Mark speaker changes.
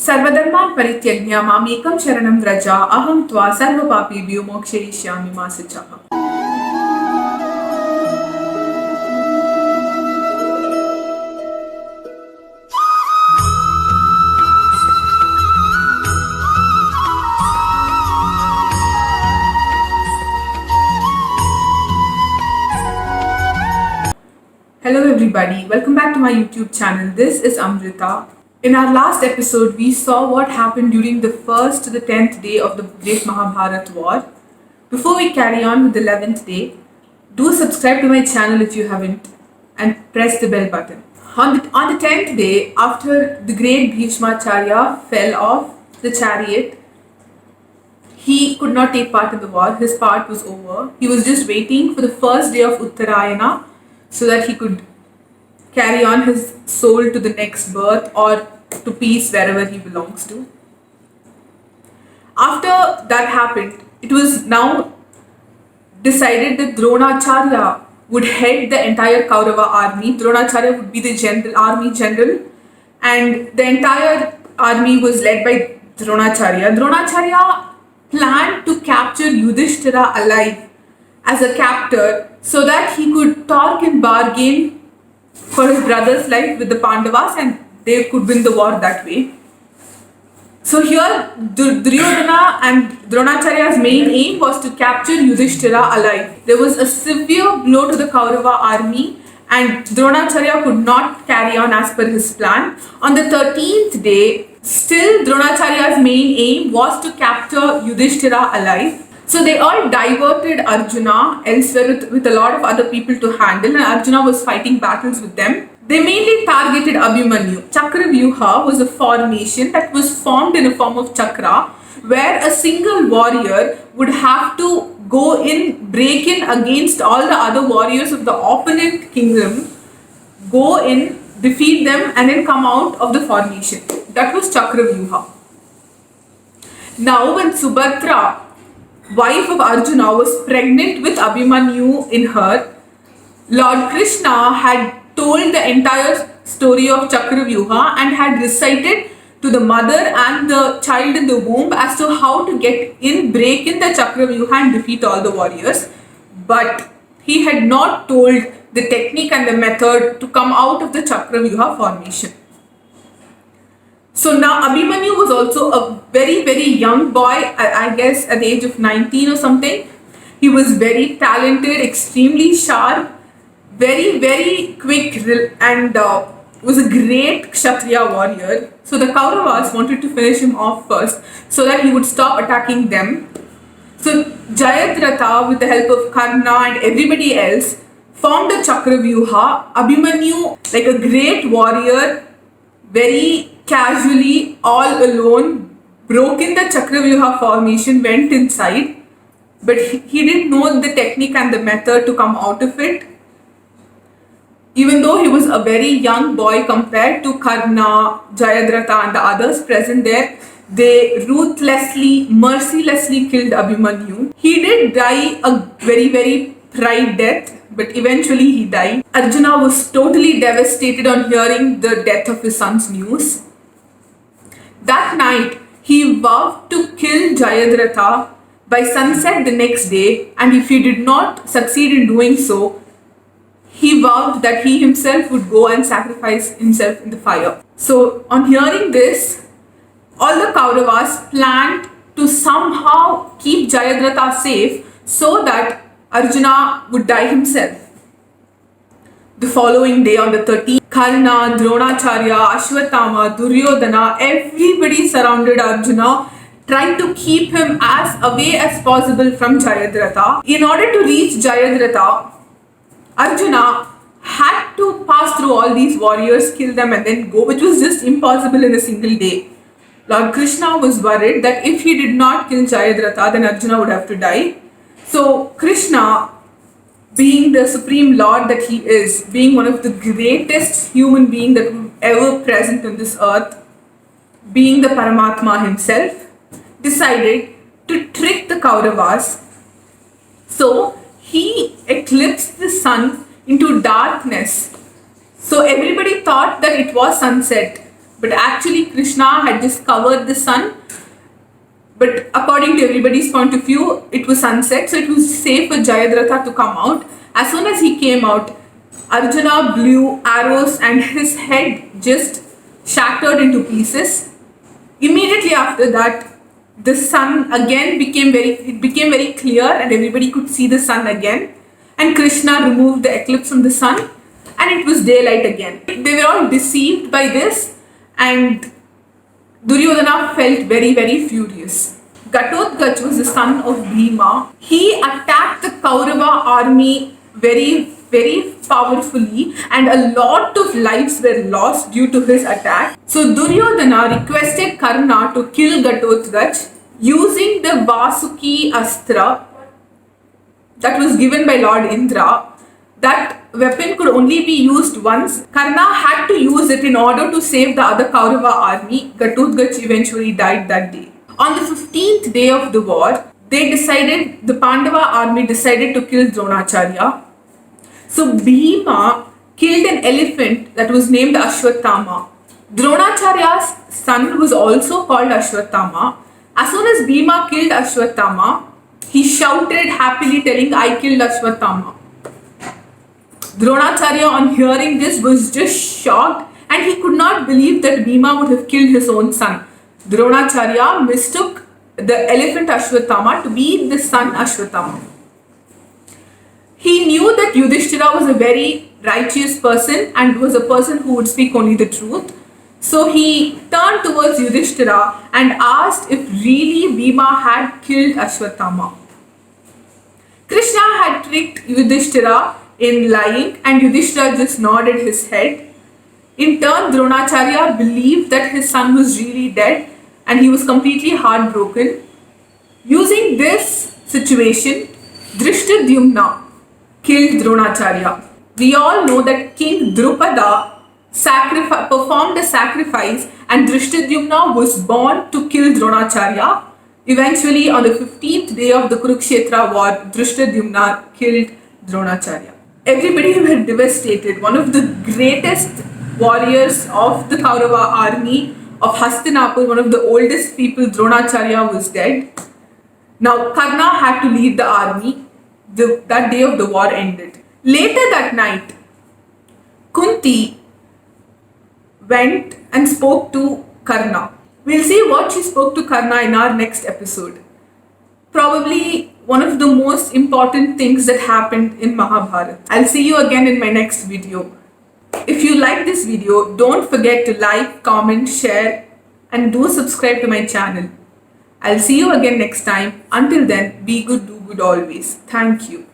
Speaker 1: सर्वधर्मान् परित्यज्य मामेकं शरणं व्रज अहं त्वा सर्वपापेभ्यो मोक्षयिष्यामि मा शुचः. Hello everybody, welcome back to my YouTube channel. This is Amrita. In our last episode, we saw what happened during the 1st to the 10th day of the Great Mahabharat War. Before we carry on with the 11th day, do subscribe to my channel if you haven't and press the bell button. On the 10th day, after the great Bhishmacharya fell off the chariot, he could not take part in the war. His part was over. He was just waiting for the first day of Uttarayana so that he could carry on his soul to the next birth or to peace wherever he belongs to. After that happened, it was now decided that Dronacharya would head the entire Kaurava army. Dronacharya would be the army general, and the entire army was led by Dronacharya. Dronacharya planned to capture Yudhishthira alive as a captor so that he could talk and bargain for his brother's life with the Pandavas and they could win the war that way. So here Duryodhana and Dronacharya's main aim was to capture Yudhishthira alive. There was a severe blow to the Kaurava army and Dronacharya could not carry on as per his plan. On the 13th day, still Dronacharya's main aim was to capture Yudhishthira alive. So they all diverted Arjuna elsewhere with a lot of other people to handle, and Arjuna was fighting battles with them. They mainly targeted Abhimanyu. Chakravyuha was a formation that was formed in a form of chakra where a single warrior would have to go in, break in against all the other warriors of the opponent kingdom, go in, defeat them and then come out of the formation. That was Chakravyuha. Now when Subhadra, wife of Arjuna, was pregnant with Abhimanyu in her, Lord Krishna had told the entire story of Chakravyuha and had recited to the mother and the child in the womb as to how to get in, break in the Chakravyuha and defeat all the warriors. But he had not told the technique and the method to come out of the Chakravyuha formation. So now Abhimanyu was also a very, very young boy, I guess at the age of 19 or something. He was very talented, extremely sharp, very, very quick and was a great Kshatriya warrior. So the Kauravas wanted to finish him off first so that he would stop attacking them. So Jayadratha, with the help of Karna and everybody else, formed a Chakravyuha. Abhimanyu, like a great warrior, very casually, all alone, broke in the Chakravyuha formation, went inside, but he didn't know the technique and the method to come out of it. Even though he was a very young boy compared to Karna, Jayadratha and the others present there, they ruthlessly, mercilessly killed Abhimanyu. He did die a very, very pride death, but eventually he died. Arjuna was totally devastated on hearing the death of his son's news. That night, he vowed to kill Jayadratha by sunset the next day, and if he did not succeed in doing so, he vowed that he himself would go and sacrifice himself in the fire. So on hearing this, all the Kauravas planned to somehow keep Jayadratha safe so that Arjuna would die himself. The following day on the 13th, Karna, Dronacharya, Ashwatthama, Duryodhana, everybody surrounded Arjuna, trying to keep him as away as possible from Jayadratha. In order to reach Jayadratha, Arjuna had to pass through all these warriors, kill them and then go, which was just impossible in a single day. Lord Krishna was worried that if he did not kill Jayadratha, then Arjuna would have to die. So Krishna, being the supreme lord that he is, being one of the greatest human being that was ever present on this earth, being the Paramatma himself, decided to trick the Kauravas. So he eclipsed the sun into darkness. So everybody thought that it was sunset. but actually Krishna had just covered the sun. But according to everybody's point of view, it was sunset, so it was safe for Jayadratha to come out. As soon as he came out, Arjuna blew arrows and his head just shattered into pieces. Immediately after that, the sun again became very clear and everybody could see the sun again. And Krishna removed the eclipse from the sun and it was daylight again. They were all deceived by this and Duryodhana felt very, very furious. Ghatotkacha was the son of Bhima. He attacked the Kaurava army very, very powerfully and a lot of lives were lost due to his attack. So Duryodhana requested Karna to kill Ghatotkacha using the Vasuki Astra that was given by Lord Indra. That weapon could only be used once. Karna had to use it in order to save the other Kaurava army. Ghatotkacha eventually died that day. On the 15th day of the war, the Pandava army decided to kill Dronacharya. So Bhima killed an elephant that was named Ashwatthama. Dronacharya's son was also called Ashwatthama. As soon as Bhima killed Ashwatthama, he shouted happily telling, "I killed Ashwatthama." Dronacharya on hearing this was just shocked and he could not believe that Bhima would have killed his own son. Dronacharya mistook the elephant Ashwatthama to be the son Ashwatthama. He knew that Yudhishthira was a very righteous person and was a person who would speak only the truth. So he turned towards Yudhishthira and asked if really Bhima had killed Ashwatthama. Krishna had tricked Yudhishthira in lying and Yudhishthira just nodded his head. In turn, Dronacharya believed that his son was really dead and he was completely heartbroken. Using this situation, Drishtadyumna killed Dronacharya. We all know that King Drupada performed a sacrifice and Drishtadyumna was born to kill Dronacharya. Eventually, on the 15th day of the Kurukshetra war, Drishtadyumna killed Dronacharya. Everybody were devastated. One of the greatest warriors of the Kaurava army of Hastinapur, one of the oldest people, Dronacharya, was dead. Now Karna had to lead the army. That day of the war ended. Later that night, Kunti went and spoke to Karna. We'll see what she spoke to Karna in our next episode. Probably one of the most important things that happened in Mahabharata. I'll see you again in my next video. If you like this video, don't forget to like, comment, share and do subscribe to my channel. I'll see you again next time. Until then, be good, do good always. Thank you.